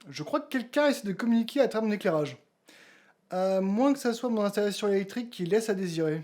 Je crois que quelqu'un essaie de communiquer à travers mon éclairage. À moins que ça soit mon installation électrique qui laisse à désirer.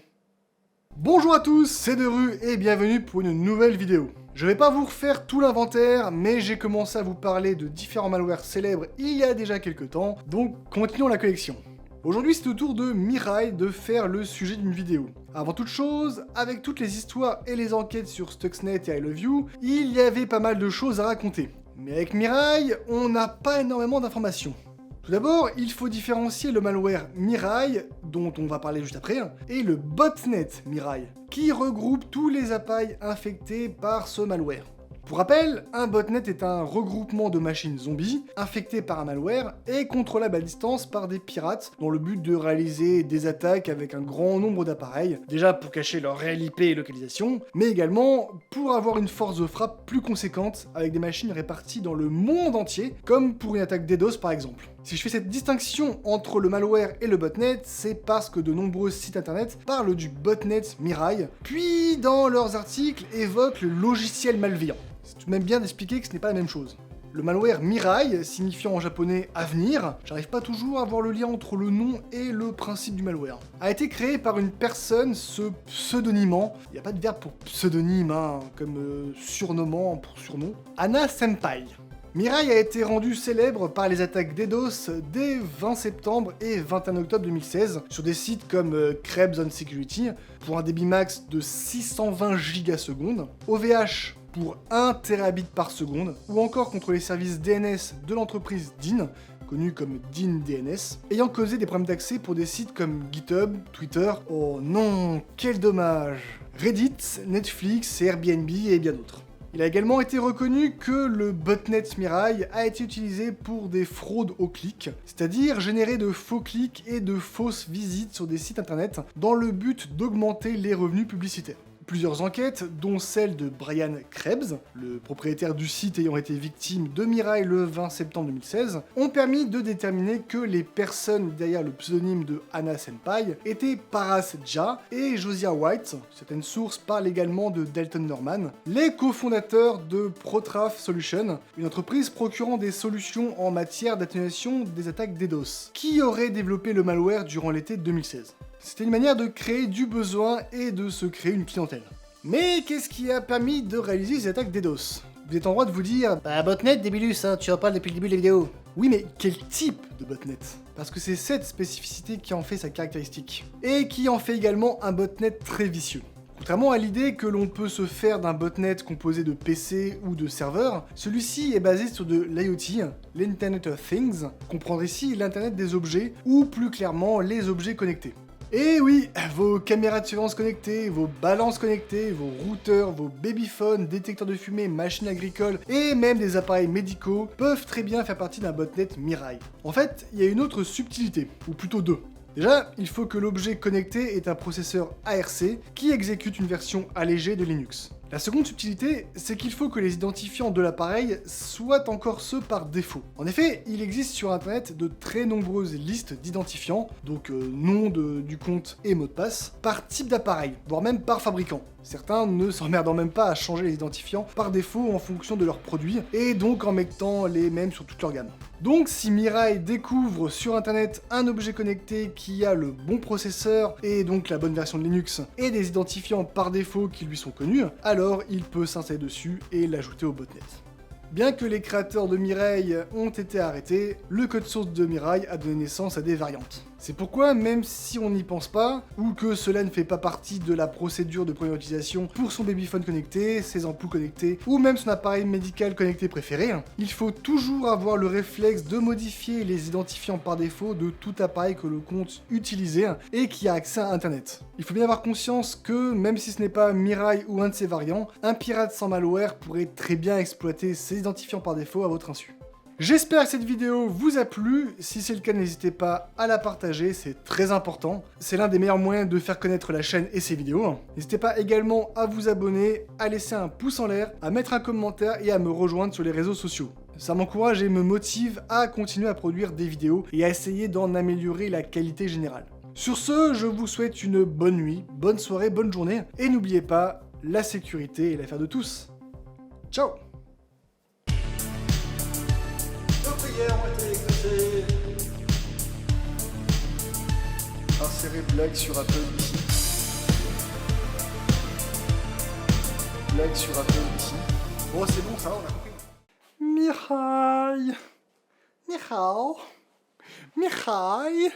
Bonjour à tous, c'est Deru et bienvenue pour une nouvelle vidéo. Je vais pas vous refaire tout l'inventaire, mais j'ai commencé à vous parler de différents malwares célèbres il y a déjà quelques temps, donc continuons la collection. Aujourd'hui, c'est au tour de Mirai de faire le sujet d'une vidéo. Avant toute chose, avec toutes les histoires et les enquêtes sur Stuxnet et I Love You, il y avait pas mal de choses à raconter. Mais avec Mirai, on n'a pas énormément d'informations. Tout d'abord, il faut différencier le malware Mirai, dont on va parler juste après, et le botnet Mirai, qui regroupe tous les appareils infectés par ce malware. Pour rappel, un botnet est un regroupement de machines zombies infectées par un malware et contrôlable à distance par des pirates dans le but de réaliser des attaques avec un grand nombre d'appareils, déjà pour cacher leur réelle IP et localisation, mais également pour avoir une force de frappe plus conséquente avec des machines réparties dans le monde entier, comme pour une attaque DDoS par exemple. Si je fais cette distinction entre le malware et le botnet, c'est parce que de nombreux sites internet parlent du botnet Mirai, puis dans leurs articles évoquent le logiciel malveillant. C'est tout de même bien d'expliquer que ce n'est pas la même chose. Le malware Mirai, signifiant en japonais avenir, j'arrive pas toujours à voir le lien entre le nom et le principe du malware, a été créé par une personne se pseudonymant, il n'y a pas de verbe pour pseudonyme, comme surnommant pour surnom, Anna Senpai. Mirai a été rendu célèbre par les attaques DDoS dès 20 septembre et 21 octobre 2016 sur des sites comme Krebs on Security pour un débit max de 620 gigasecondes, OVH pour 1 terabit par seconde, ou encore contre les services DNS de l'entreprise DIN, connu comme DIN DNS, ayant causé des problèmes d'accès pour des sites comme GitHub, Twitter, oh non, quel dommage, Reddit, Netflix, Airbnb et bien d'autres. Il a également été reconnu que le botnet Mirai a été utilisé pour des fraudes au clic, c'est-à-dire générer de faux clics et de fausses visites sur des sites internet dans le but d'augmenter les revenus publicitaires. Plusieurs enquêtes, dont celle de Brian Krebs, le propriétaire du site ayant été victime de Mirai le 20 septembre 2016, ont permis de déterminer que les personnes derrière le pseudonyme de Anna Senpai étaient Paras Jha et Josiah White. Certaines sources parlent également de Dalton Norman, les cofondateurs de Protraf Solutions, une entreprise procurant des solutions en matière d'atténuation des attaques DDoS, qui aurait développé le malware durant l'été 2016. C'était une manière de créer du besoin et de se créer une clientèle. Mais qu'est-ce qui a permis de réaliser ces attaques DDoS? Vous êtes en droit de vous dire « Bah botnet, débilus, tu en parles depuis le début de la vidéo ». Oui, mais quel type de botnet? Parce que c'est cette spécificité qui en fait sa caractéristique. Et qui en fait également un botnet très vicieux. Contrairement à l'idée que l'on peut se faire d'un botnet composé de PC ou de serveurs, celui-ci est basé sur de l'IoT, l'Internet of Things, comprendre ici l'Internet des objets, ou plus clairement les objets connectés. Et oui, vos caméras de surveillance connectées, vos balances connectées, vos routeurs, vos babyphones, détecteurs de fumée, machines agricoles et même des appareils médicaux peuvent très bien faire partie d'un botnet Mirai. En fait, il y a une autre subtilité, ou plutôt deux. Déjà, il faut que l'objet connecté ait un processeur ARC qui exécute une version allégée de Linux. La seconde subtilité, c'est qu'il faut que les identifiants de l'appareil soient encore ceux par défaut. En effet, il existe sur internet de très nombreuses listes d'identifiants, donc nom du compte et mot de passe, par type d'appareil, voire même par fabricant. Certains ne s'emmerdant même pas à changer les identifiants par défaut en fonction de leurs produits, et donc en mettant les mêmes sur toute leur gamme. Donc si Mirai découvre sur internet un objet connecté qui a le bon processeur, et donc la bonne version de Linux, et des identifiants par défaut qui lui sont connus, alors il peut s'installer dessus et l'ajouter au botnet. Bien que les créateurs de Mirai ont été arrêtés, le code source de Mirai a donné naissance à des variantes. C'est pourquoi, même si on n'y pense pas, ou que cela ne fait pas partie de la procédure de première utilisation pour son babyphone connecté, ses ampoules connectées, ou même son appareil médical connecté préféré, il faut toujours avoir le réflexe de modifier les identifiants par défaut de tout appareil que l'on compte utiliser et qui a accès à Internet. Il faut bien avoir conscience que, même si ce n'est pas Mirai ou un de ses variants, un pirate sans malware pourrait très bien exploiter ces identifiants par défaut à votre insu. J'espère que cette vidéo vous a plu, si c'est le cas n'hésitez pas à la partager, c'est très important. C'est l'un des meilleurs moyens de faire connaître la chaîne et ses vidéos. N'hésitez pas également à vous abonner, à laisser un pouce en l'air, à mettre un commentaire et à me rejoindre sur les réseaux sociaux. Ça m'encourage et me motive à continuer à produire des vidéos et à essayer d'en améliorer la qualité générale. Sur ce, je vous souhaite une bonne nuit, bonne soirée, bonne journée, et n'oubliez pas, la sécurité est l'affaire de tous. Ciao! prières ont été exaucées. Insérer blague sur Apple ici. Blague sur Apple ici. Bon, c'est bon, ça va, on a compris. Mihai. Mihai. Mihai.